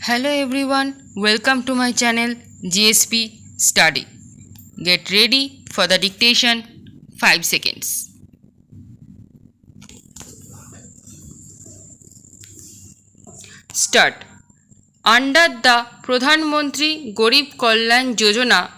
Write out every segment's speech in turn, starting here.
Hello everyone, welcome to my channel GSP Study. Get ready for the dictation. 5 seconds. Start. Under the Pradhan Mantri Garib Kalyan Yojana,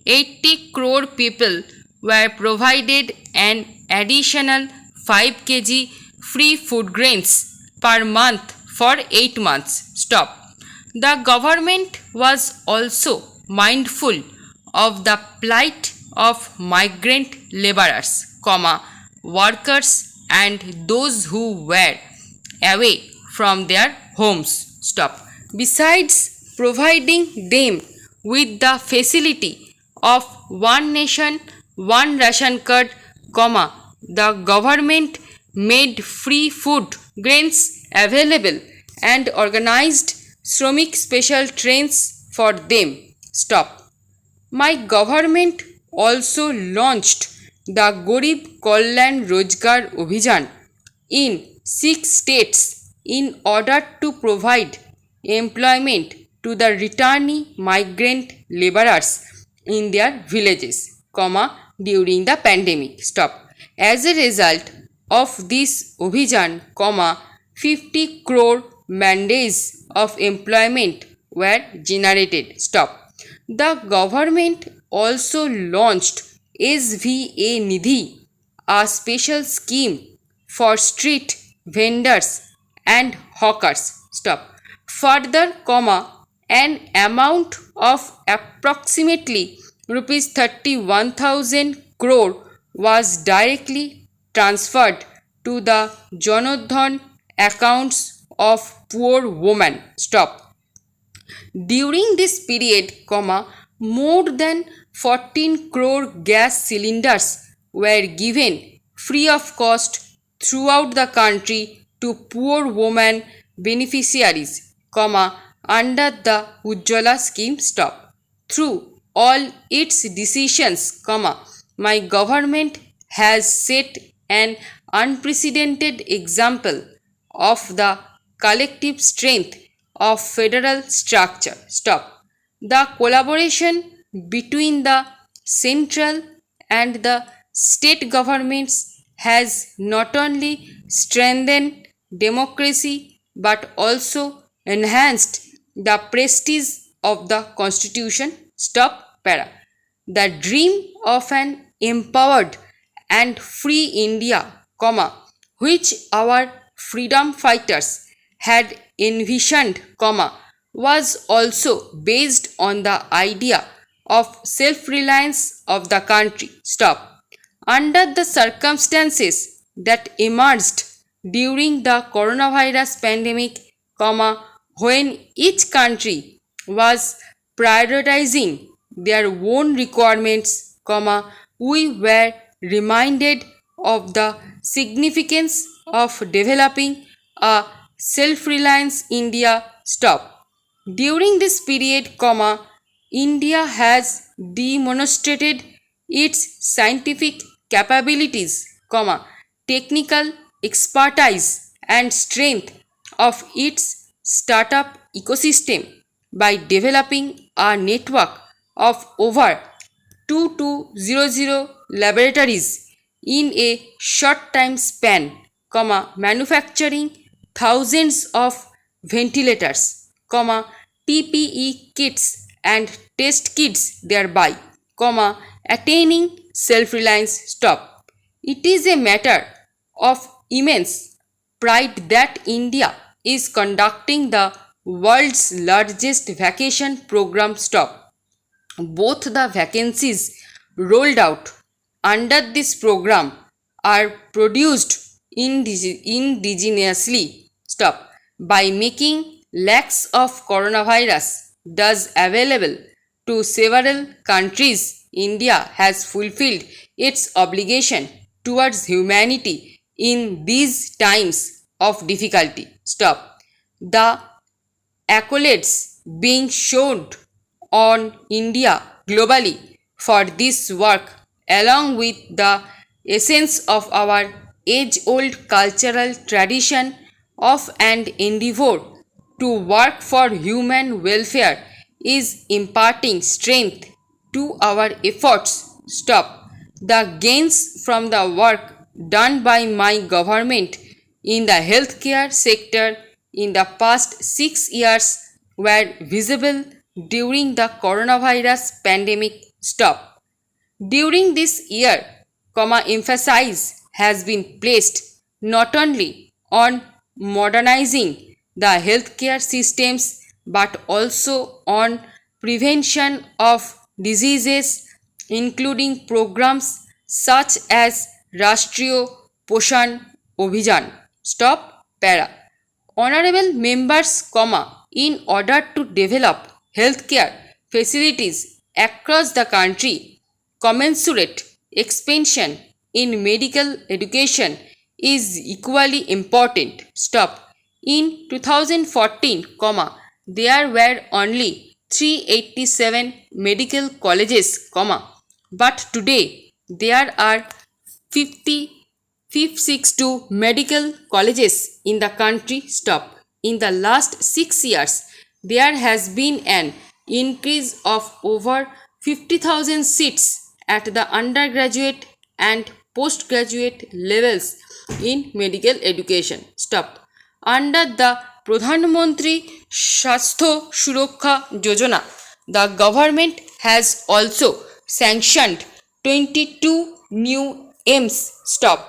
80 crore people were provided an additional 5 kg free food grains per month for 8 months. Stop. The government was also mindful of the plight of migrant laborers, workers and those who were away from their homes. Stop. Besides providing them with the facility of one nation, one ration card, the government made free food grains available and organized Shramik special trains for them. Stop. My government also launched the Garib Kalyan Rozgar Abhijan in 6 states in order to provide employment to the returning migrant laborers in their villages, during the pandemic. Stop. As a result of this Abhijan, 50 crore mandates of employment were generated. Stop. The government also launched SVA Nidhi, a special scheme for street vendors and hawkers. Stop. Further, an amount of approximately rupees 31,000 crore was directly transferred to the Janodhan accounts of poor women. Stop. During this period, more than 14 crore gas cylinders were given free of cost throughout the country to poor women beneficiaries, under the Ujjwala scheme. Stop. Through all its decisions, my government has set an unprecedented example of the collective strength of federal structure. Stop. The collaboration between the central and the state governments has not only strengthened democracy but also enhanced the prestige of the constitution. Stop. Para. The dream of an empowered and free India, which our freedom fighters had envisioned, was also based on the idea of self-reliance of the country. Stop. Under the circumstances that emerged during the coronavirus pandemic, when each country was prioritizing their own requirements, we were reminded of the significance of developing a self-reliance India. Stop. During this period, India has demonstrated its scientific capabilities, technical expertise and strength of its startup ecosystem by developing a network of over 2200 laboratories in a short time span, manufacturing thousands of ventilators, PPE kits and test kits, thereby, attaining self-reliance. Stop. It is a matter of immense pride that India is conducting the world's largest vacation program. Stop. Both the vacancies rolled out under this program are produced indigenously. Stop. By making lakhs of coronavirus doses available to several countries, India has fulfilled its obligation towards humanity in these times of difficulty. Stop. The accolades being shown on India globally for this work, along with the essence of our age-old cultural tradition of and endeavor to work for human welfare is imparting strength to our efforts. Stop. The gains from the work done by my government in the healthcare sector in the past 6 years were visible during the coronavirus pandemic. Stop. During this year, emphasis has been placed not only on modernizing the healthcare systems but also on prevention of diseases, including programs such as Rashtriya Poshan Abhijan. Stop. Para. Honorable members, in order to develop healthcare facilities across the country, commensurate expansion in medical education is equally important. Stop. In 2014, there were only 387 medical colleges, but today there are 562 medical colleges in the country. Stop. In the last 6 years, there has been an increase of over 50,000 seats at the undergraduate and postgraduate levels in medical education. Stop. Under the Pradhan Mantri Swasthya Suraksha Yojana, the government has also sanctioned 22 new AIIMS. Stop.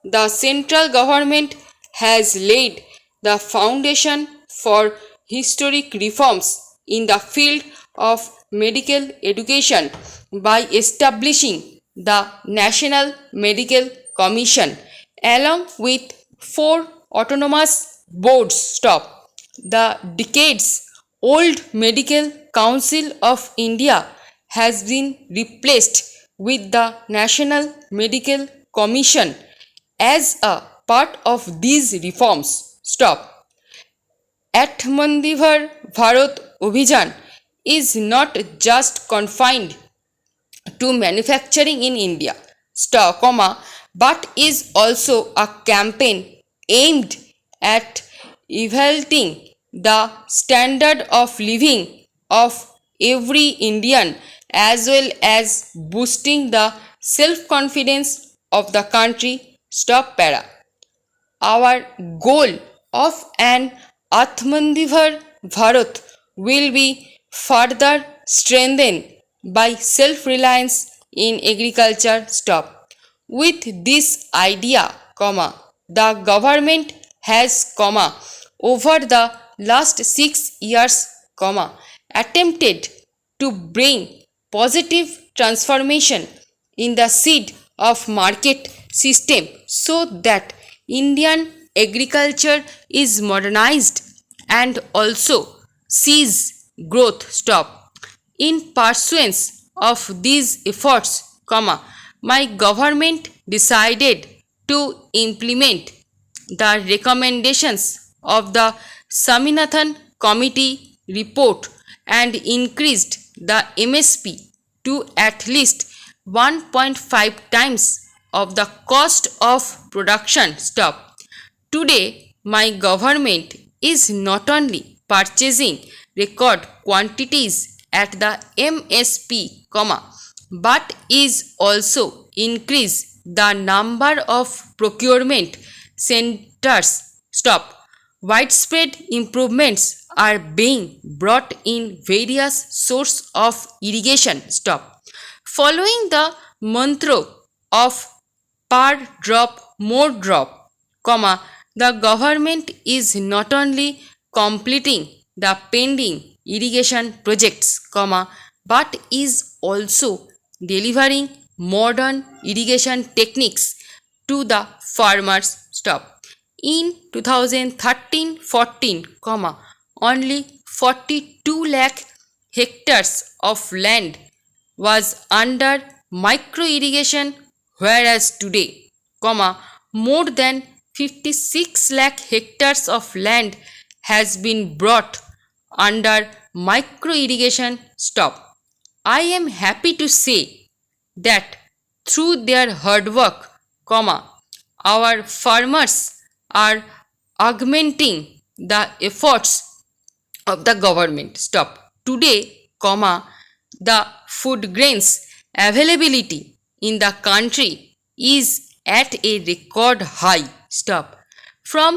The central government has laid the foundation for historic reforms in the field of medical education by establishing the National Medical Commission along with 4 autonomous boards. Stop. The decades old Medical Council of India has been replaced with the National Medical Commission as a part of these reforms. Stop. Atmanirbhar Bharat Abhijan is not just confined to manufacturing in India, but is also a campaign aimed at elevating the standard of living of every Indian as well as boosting the self-confidence of the country. Stop. Para. Our goal of an Atmanirbhar Bharat will be further strengthened by self-reliance in agriculture. Stop. With this idea, the government has, over the last 6 years, attempted to bring positive transformation in the seed of market system so that Indian agriculture is modernized and also sees growth. Stop. In pursuance of these efforts, my government decided to implement the recommendations of the Swaminathan Committee report and increased the MSP to at least 1.5 times of the cost of production. Stop. Today, my government is not only purchasing record quantities at the MSP, but is also increase the number of procurement centers. Stop. Widespread improvements are being brought in various sources of irrigation. Stop. Following the mantra of per drop more drop, the government is not only completing the pending irrigation projects, but is also delivering modern irrigation techniques to the farmers. Stop. In 2013-14, only 42 lakh hectares of land was under micro irrigation, whereas today, more than 56 lakh hectares of land has been brought under micro irrigation. Stop. I am happy to say that through their hard work, our farmers are augmenting the efforts of the government. Stop. Today, comma, the food grains availability in the country is at a record high. Stop. From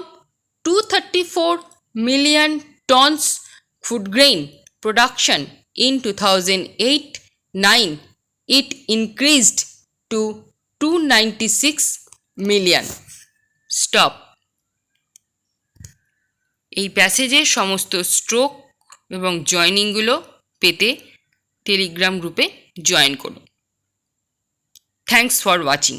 234 million tons food grain production in 2008-9, it increased to 296 million. Stop. এই প্যাসেজের সমস্ত stroke এবং জয়নিংগুলো পেতে Telegram গ্রুপে join করুন। Thanks for watching.